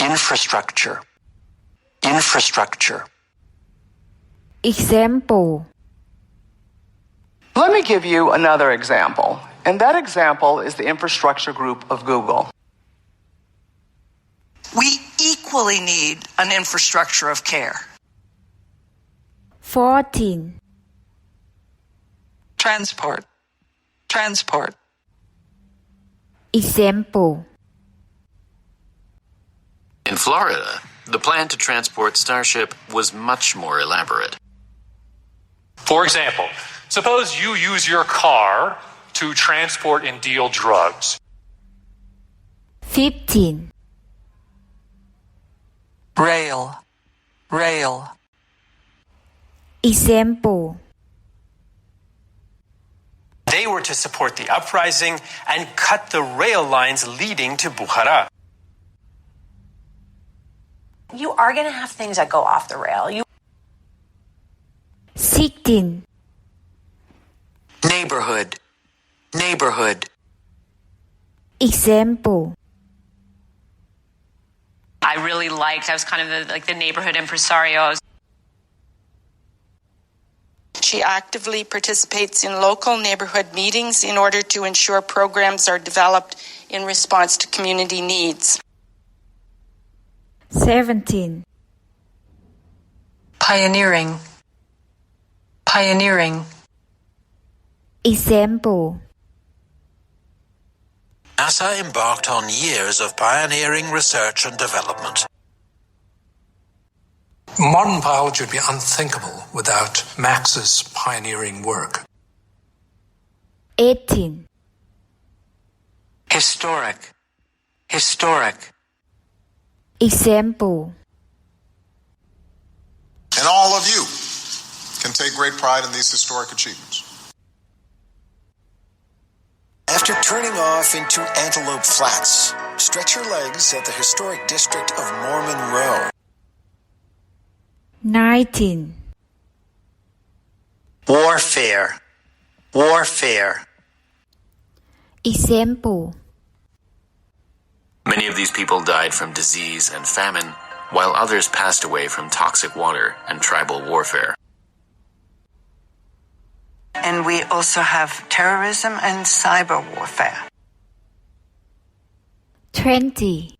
Infrastructure. Infrastructure. Example. Let me give you another example, and that example is the infrastructure group of Google. We equally need an infrastructure of care. 14. Transport. Transport. Example. In Florida, the plan to transport Starship was much more elaborate. For example, suppose you use your car to transport and deal drugs. 15. Rail. Rail. Example. They were to support the uprising and cut the rail lines leading to Bukhara. You are going to have things that go off the rail. 16. Neighborhood. Neighborhood. Example. I was kind of the neighborhood impresario. She actively participates in local neighborhood meetings in order to ensure programs are developed in response to community needs. 17. Pioneering. Pioneering. Example. NASA embarked on years of pioneering research and development. Modern biology would be unthinkable without Max's pioneering work. 18. Historic. Historic. Example. And all of you can take great pride in these historic achievements. After turning off into Antelope Flats, stretch your legs at the historic district of Mormon Row. 19. Warfare. Warfare. Example. Many of these people died from disease and famine, while others passed away from toxic water and tribal warfare. And we also have terrorism and cyber warfare. 20.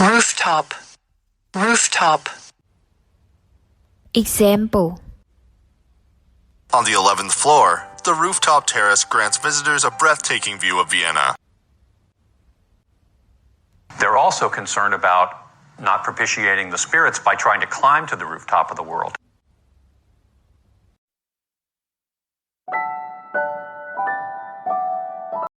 Rooftop. Rooftop. Example. On the 11th floor, the rooftop terrace grants visitors a breathtaking view of Vienna. They're also concerned about not propitiating the spirits by trying to climb to the rooftop of the world.